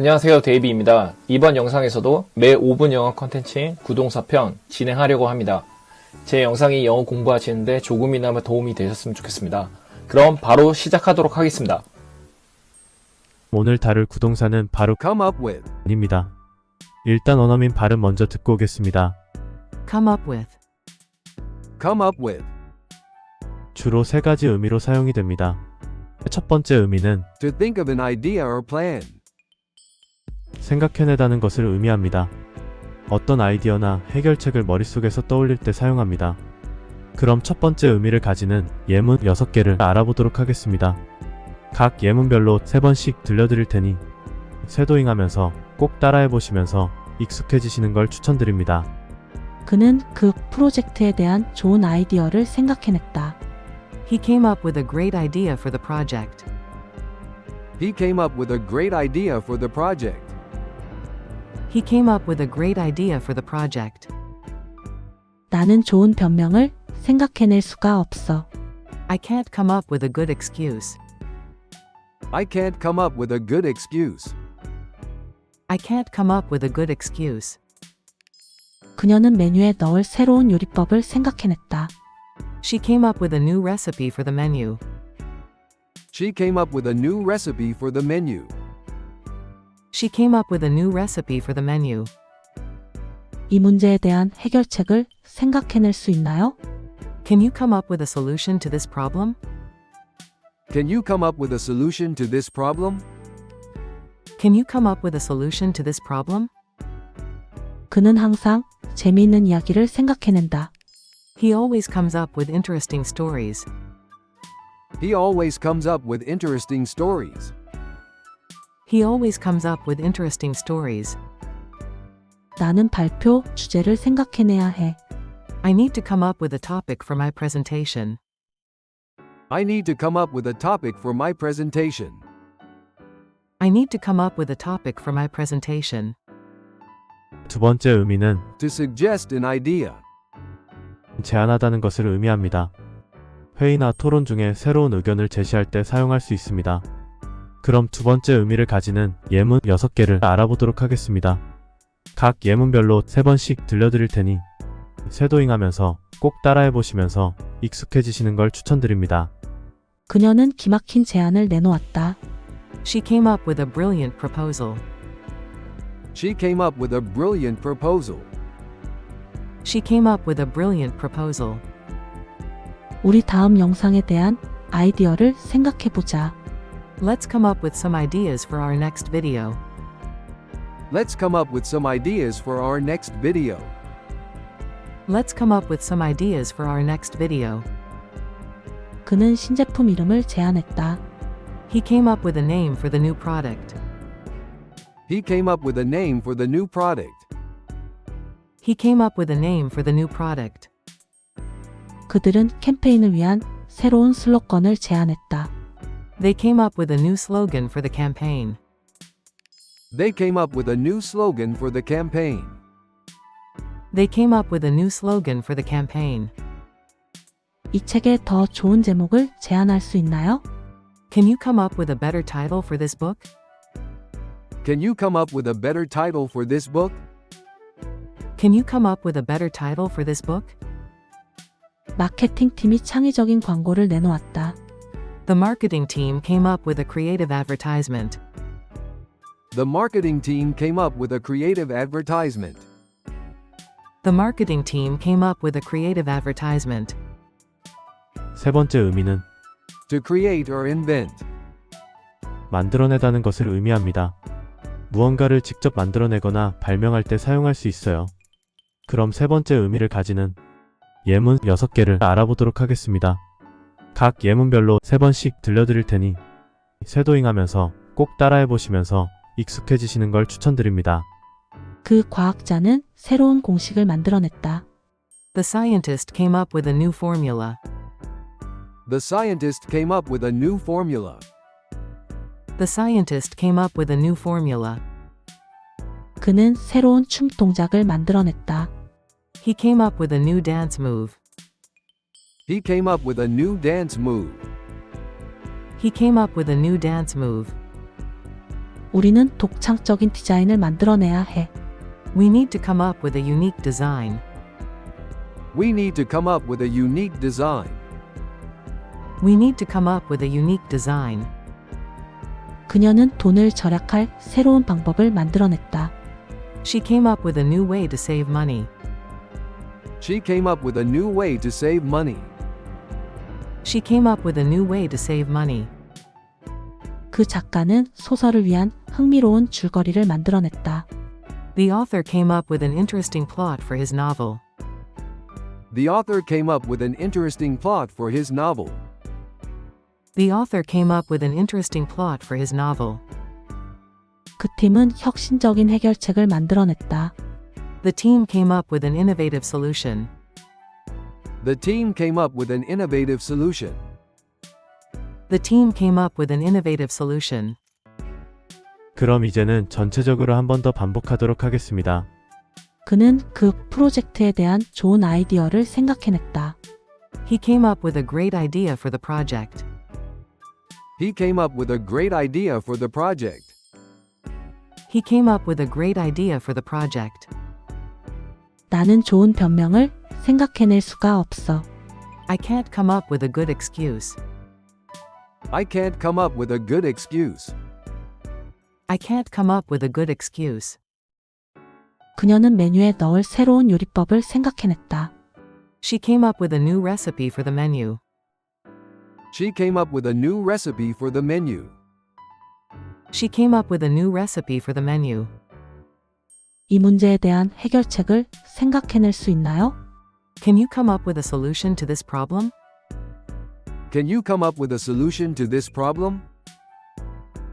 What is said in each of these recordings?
안녕하세요, 데이비입니다. 이번 영상에서도 매 5분 영어 컨텐츠인 구동사편 진행하려고 합니다. 제 영상이 영어 공부하시는데 조금이나마 도움이 되셨으면 좋겠습니다. 그럼 바로 시작하도록 하겠습니다. 오늘 다룰 구동사는 바로 come up with, 입니다. 일단 원어민 발음 먼저 듣고 오겠습니다. come up with, come up with, 주로 세 가지 의미로 사용이 됩니다. 첫 번째 의미는 to think of an idea or plan, 생각해내다는 것을 의미합니다. 어떤 아이디어나 해결책을 머릿속에서 떠올릴 때 사용합니다. 그럼 첫 번째 의미를 가지는 예문 6개를 알아보도록 하겠습니다. 각 예문별로 3번씩 들려드릴 테니 쇄도잉하면서 꼭 따라해보시면서 익숙해지시는 걸 추천드립니다. 그는 그 프로젝트에 대한 좋은 아이디어를 생각해냈다. he came up with a great idea for the project. he came up with a great idea for the project, He came up with a great idea for the project. 나는 좋은 변명을 생각해낼 수가 없어. I can't come up with a good excuse. I can't come up with a good excuse, I can't come up with a good excuse. 그녀는 메뉴에 넣을 새로운 요리법을 생각해냈다. She came up with a new recipe for the menu. she came up with a new recipe for the menu, She came up with a new recipe for the menu. 이 문제에 대한 해결책을 생각해낼 수 있나요? Can you come up with a solution to this problem? can you come up with a solution to this problem, Can you come up with a solution to this problem? 그는 항상 재미있는 이야기를 생각해낸다. He always comes up with interesting stories. he always comes up with interesting stories, He always comes up with interesting stories. 나는 발표 주제를 생각해내야 해. I need to come up with a topic for my presentation. I need to come up with a topic for my presentation, I need to come up with a topic for my presentation. 두 번째 의미는 to suggest an idea, 제안하다는 것을 의미합니다. 회의나 토론 중에 새로운 의견을 제시할 때 사용할 수 있습니다. 그럼 두 번째 의미를 가지는 예문 6개를 알아보도록 하겠습니다. 각 예문별로 3번씩 들려드릴 테니 쇄도잉하면서 꼭 따라해보시면서 익숙해지시는 걸 추천드립니다. 그녀는 기막힌 제안을 내놓았다. She came up with a brilliant proposal. she came up with a brilliant proposal, She came up with a brilliant proposal. 우리 다음 영상에 대한 아이디어를 생각해보자. Let's come up with some ideas for our next video. let's come up with some ideas for our next video, Let's come up with some ideas for our next video. 그는 신제품 이름을 제안했다. He came up with a name for the new product. he came up with a name for the new product, He came up with a name for the new product. 그들은 캠페인을 위한 새로운 슬로건을 제안했다. They came up with a new slogan for the campaign. they came up with a new slogan for the campaign, They came up with a new slogan for the campaign. 이 책에 더 좋은 제목을 제안할 수 있나요? Can you come up with a better title for this book? can you come up with a better title for this book, Can you come up with a better title for this book? 마케팅 팀이 창의적인 광고를 내놓았다. The marketing team came up with a creative advertisement. the marketing team came up with a creative advertisement, The marketing team came up with a creative advertisement. 세 번째 의미는 to create or invent, 만들어내다는 것을 의미합니다. 무언가를 직접 만들어내거나 발명할 때 사용할 수 있어요. 그럼 세 번째 의미를 가지는 예문 6개를 알아보도록 하겠습니다. 각 예문별로 3번씩 들려드릴 테니 쇄도잉하면서 꼭 따라해보시면서 익숙해지시는 걸 추천드립니다. 그 과학자는 새로운 공식을 만들어냈다. The scientist came up with a new formula. the scientist came up with a new formula, The scientist came up with a new formula. 그는 새로운 춤 동작을 만들어냈다. He came up with a new dance move. he came up with a new dance move, He came up with a new dance move. 우리는 독창적인 디자인을 만들어내야 해. We need to come up with a unique design. We need to come up with a unique design. We need to come up with a unique design. 그녀는 돈을 절약할 새로운 방법을 만들어냈다. She came up with a new way to save money. She came up with a new way to save money. She came up with a new way to save money. 그 작가는 소설을 위한 흥미로운 줄거리를 만들어냈다. The author came up with an interesting plot for his novel. The author came up with an interesting plot for his novel. The author came up with an interesting plot for his novel. 그 팀은 혁신적인 해결책을 만들어냈다. The team came up with an innovative solution. The team came up with an innovative solution. The team came up with an innovative solution. 그럼 이제는 전체적으로 한 번 더 반복하도록 하겠습니다. 그는 그 프로젝트에 대한 좋은 아이디어를 생각해냈다. He came up with a great idea for the project. He came up with a great idea for the project. He came up with a great idea for the project. 나는 좋은 변명을 생각해낼 수가 없어. I can't come up with a good excuse. I can't come up with a good excuse. I can't come up with a good excuse. 그녀는 메뉴에 넣을 새로운 요리법을 생각해냈다. She came up with a new recipe for the menu. She came up with a new recipe for the menu. She came up with a new recipe for the menu. 이 문제에 대한 해결책을 생각해낼 수 있나요? Can you come up with a solution to this problem? Can you come up with a solution to this problem?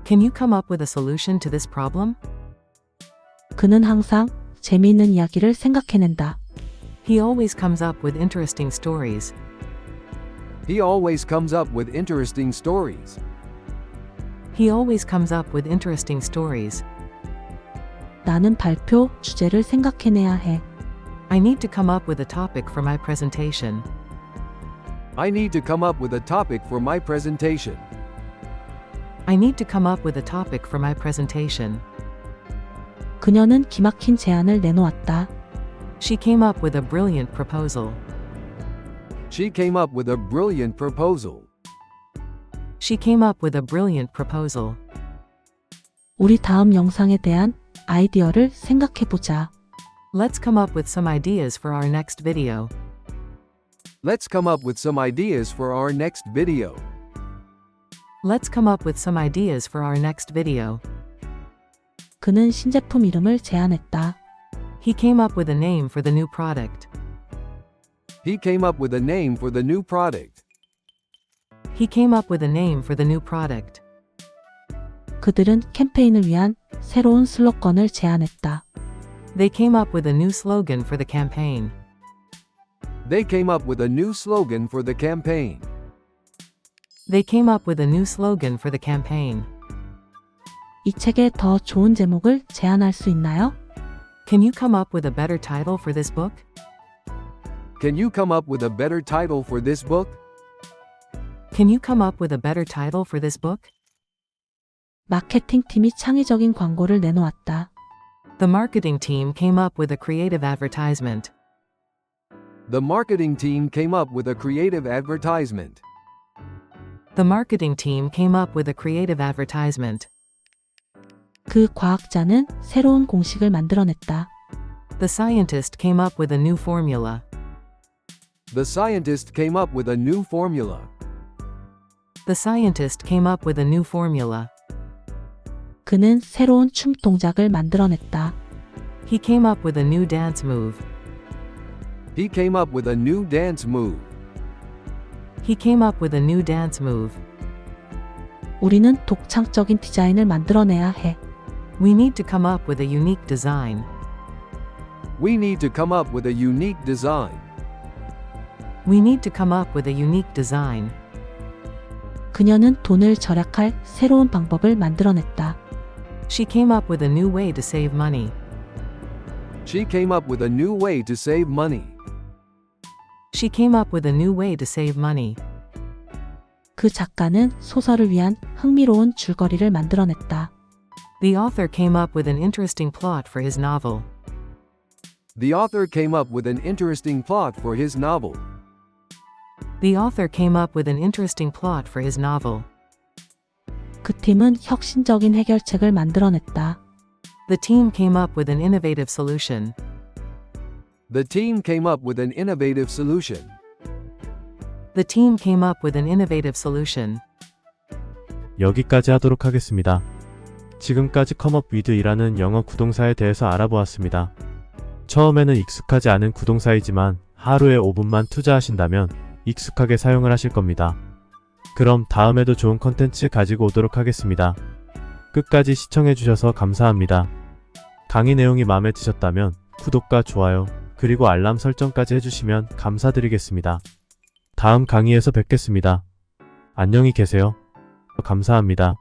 Can you come up with a solution to this problem? 그는 항상 재미있는 이야기를 생각해낸다. He always comes up with interesting stories. He always comes up with interesting stories. He always comes up with interesting stories. 나는 발표 주제를 생각해내야 해. I need to come up with a topic for my presentation. I need to come up with a topic for my presentation. I need to come up with a topic for my presentation. 그녀는 기막힌 제안을 내놓았다. She came up with a brilliant proposal. She came up with a brilliant proposal. She came up with a brilliant proposal. 우리 다음 영상에 대한 아이디어를 생각해보자. Let's come up with some ideas for our next video. Let's come up with some ideas for our next video. Let's come up with some ideas for our next video. 그는 신제품 이름을 제안했다. He came up with a name for the new product. He came up with a name for the new product. He came up with a name for the new product. 그들은 캠페인을 위한 새로운 슬로건을 제안했다. They came up with a new slogan for the campaign. They came up with a new slogan for the campaign. They came up with a new slogan for the campaign. 이 책에 더 좋은 제목을 제안할 수 있나요? Can you come up with a better title for this book? Can you come up with a better title for this book? Can you come up with a better title for this book? 마케팅 팀이 창의적인 광고를 내놓았다. The marketing team came up with a creative advertisement. The marketing team came up with a creative advertisement. The marketing team came up with a creative advertisement. 그 과학자는 새로운 공식을 만들어냈다. The scientist came up with a new formula. The scientist came up with a new formula. The scientist came up with a new formula. 그는 새로운 춤 동작을 만들어냈다. He came up with a new dance move. He came up with a new dance move. He came up with a new dance move. 우리는 독창적인 디자인을 만들어내야 해. We need to come up with a unique design. We need to come up with a unique design. We need to come up with a unique design. 그녀는 돈을 절약할 새로운 방법을 만들어냈다. She came up with a new way to save money. She came up with a new way to save money. She came up with a new way to save money. 그 작가는 소설을 위한 흥미로운 줄거리를 만들어냈다. The author came up with an interesting plot for his novel. The author came up with an interesting plot for his novel. The author came up with an interesting plot for his novel. 그 팀은 혁신적인 해결책을 만들어냈다. The team came up with an innovative solution. The team came up with an innovative solution. The team came up with an innovative solution. 여기까지 하도록 하겠습니다. 지금까지 come up with이라는 영어 구동사에 대해서 알아보았습니다. 처음에는 익숙하지 않은 구동사이지만 하루에 5분만 투자하신다면 익숙하게 사용을 하실 겁니다. 그럼 다음에도 좋은 컨텐츠 가지고 오도록 하겠습니다. 끝까지 시청해주셔서 감사합니다. 강의 내용이 마음에 드셨다면 구독과 좋아요, 그리고 알람 설정까지 해주시면 감사드리겠습니다. 다음 강의에서 뵙겠습니다. 안녕히 계세요. 감사합니다.